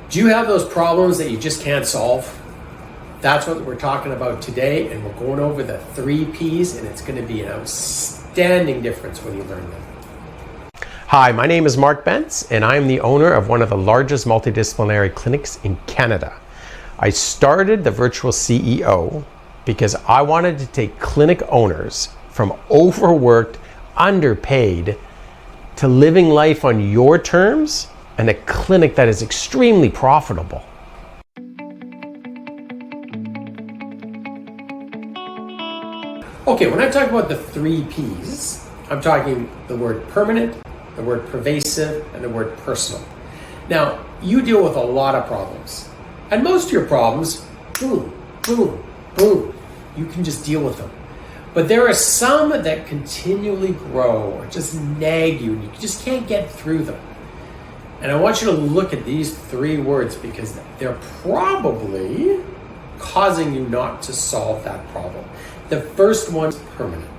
Do you have those problems that you just can't solve? That's what we're talking about today, and we're going over the 3 Ps, and it's going to be an outstanding difference when you learn them. Hi, my name is Mark Bentz, and I am the owner of one of the largest multidisciplinary clinics in Canada. I started the Virtual CEO because I wanted to take clinic owners from overworked, underpaid, to living life on your terms, and a clinic that is extremely profitable. Okay, when I talk about the 3 Ps, I'm talking the word permanent, the word pervasive, and the word personal. Now, you deal with a lot of problems. And most of your problems, boom, boom, boom, you can just deal with them. But there are some that continually grow or just nag you, and you just can't get through them. And I want you to look at these 3 words because they're probably causing you not to solve that problem. The first one is permanent.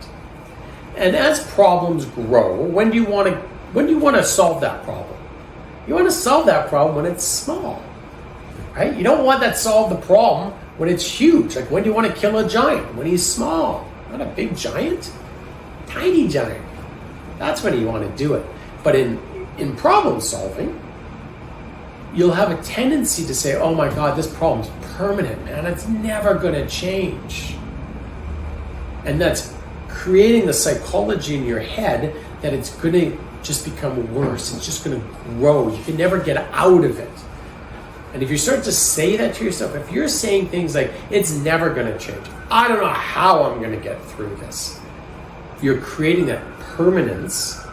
And as problems grow, when do you want to solve that problem? You want to solve that problem when it's small, right? You don't want that solve the problem when it's huge. Like, when do you want to kill a giant? When he's small, not a big giant, tiny giant. That's when you want to do it. But in problem solving, you'll have a tendency to say, oh my God, this problem's permanent, man. It's never going to change. And that's creating the psychology in your head that it's going to just become worse. It's just going to grow. You can never get out of it. And if you start to say that to yourself, if you're saying things like, it's never going to change, I don't know how I'm going to get through this, you're creating that permanence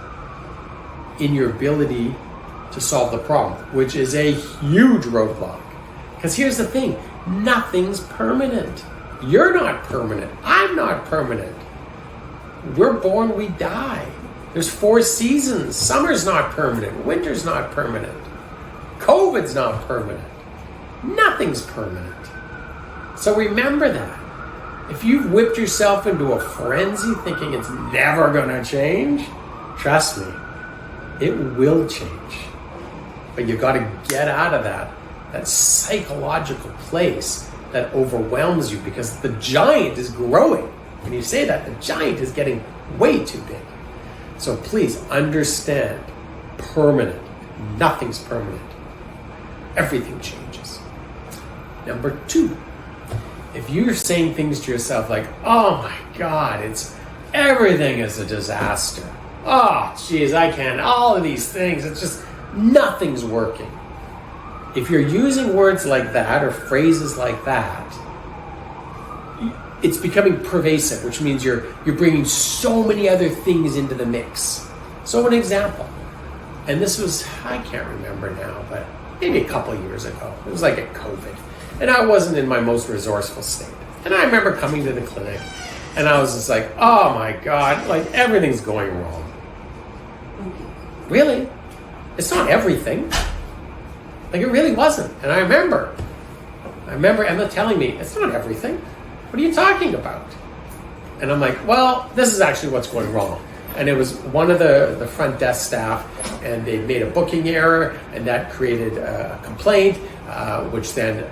in your ability to solve the problem, which is a huge roadblock. Because here's the thing, nothing's permanent. You're not permanent. I'm not permanent. We're born, we die. There's 4 seasons. Summer's not permanent. Winter's not permanent. COVID's not permanent. Nothing's permanent. So remember that. If you've whipped yourself into a frenzy thinking it's never going to change, trust me, it will change. But you got to get out of that psychological place that overwhelms you, because the giant is growing. When you say that, the giant is getting way too big. So please understand, permanent. Nothing's permanent. Everything changes. Number 2, if you're saying things to yourself like, oh my God, everything is a disaster. Oh, geez, I can't, all of these things, it's just, nothing's working. If you're using words like that or phrases like that, it's becoming pervasive, which means you're bringing so many other things into the mix. So an example, and this was, I can't remember now, but maybe a couple years ago. It was like at COVID, and I wasn't in my most resourceful state. And I remember coming to the clinic, and I was just like, oh my God, like everything's going wrong. Really? It's not everything. Like, it really wasn't. And I remember Emma telling me, it's not everything. What are you talking about? And I'm like, well, this is actually what's going wrong. And it was one of the front desk staff, and they made a booking error, and that created a complaint, which then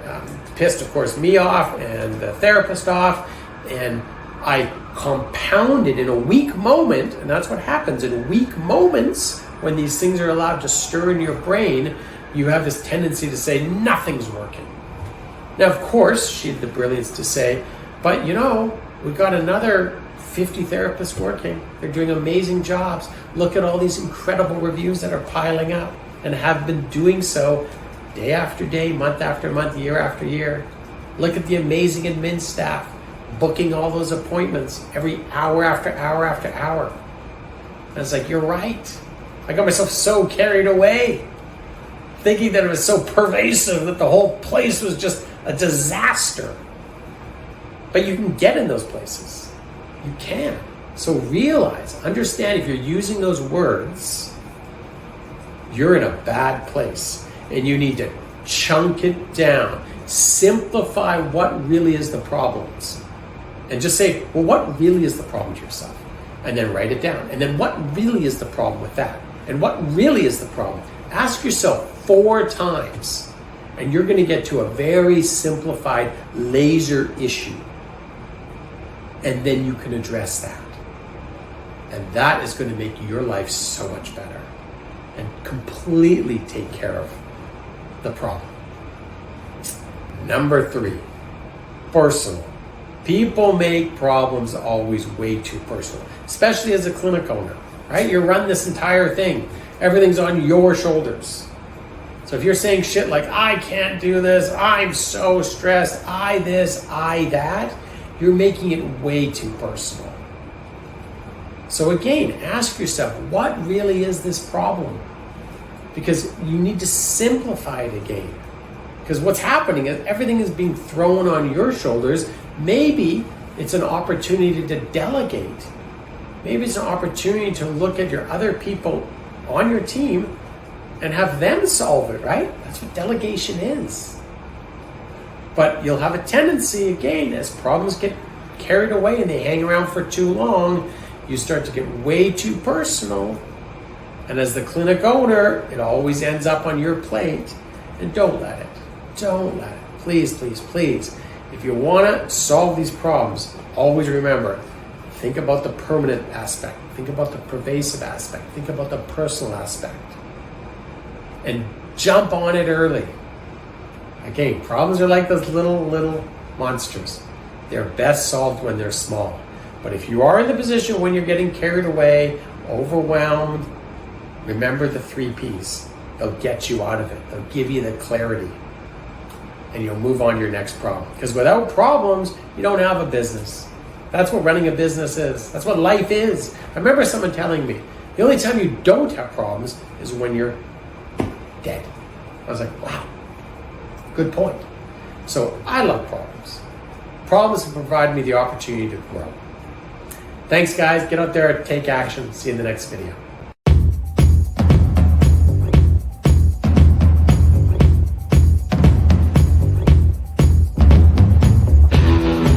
pissed, of course, me off and the therapist off. And I compounded in a weak moment, and that's what happens in weak moments when these things are allowed to stir in your brain. You have this tendency to say nothing's working. Now, of course, she had the brilliance to say, but we've got another 50 therapists working. They're doing amazing jobs. Look at all these incredible reviews that are piling up and have been doing so day after day, month after month, year after year. Look at the amazing admin staff booking all those appointments every hour after hour after hour. And I was like, you're right. I got myself so carried away, thinking that it was so pervasive that the whole place was just a disaster. But you can get in those places. You can. So realize, understand, if you're using those words, you're in a bad place. And you need to chunk it down. Simplify what really is the problems. And just say, well, what really is the problem to yourself? And then write it down. And then what really is the problem with that? And what really is the problem? Ask yourself 4 times. And you're going to get to a very simplified laser issue. And then you can address that. And that is going to make your life so much better and completely take care of the problem. Number 3, personal. People make problems always way too personal, especially as a clinic owner, right? You run this entire thing. Everything's on your shoulders. So if you're saying shit like, I can't do this, I'm so stressed, I this, I that, you're making it way too personal. So again, ask yourself, what really is this problem? Because you need to simplify it again. Because what's happening is everything is being thrown on your shoulders. Maybe it's an opportunity to delegate. Maybe it's an opportunity to look at your other people on your team and have them solve it, right? That's what delegation is. But you'll have a tendency, again, as problems get carried away and they hang around for too long, you start to get way too personal. And as the clinic owner, it always ends up on your plate. And don't let it. Don't let it. Please, please, please. If you want to solve these problems, always remember, think about the permanent aspect. Think about the pervasive aspect. Think about the personal aspect. And jump on it early. Again, problems are like those little monsters. They're best solved when they're small. But if you are in the position when you're getting carried away, overwhelmed, remember the 3 Ps. They'll get you out of it. They'll give you the clarity. And you'll move on to your next problem. Because without problems, you don't have a business. That's what running a business is. That's what life is. I remember someone telling me, the only time you don't have problems is when you're dead. I was like, wow, good point. So I love problems. Problems have provided me the opportunity to grow. Thanks, guys. Get out there and take action. See you in the next video.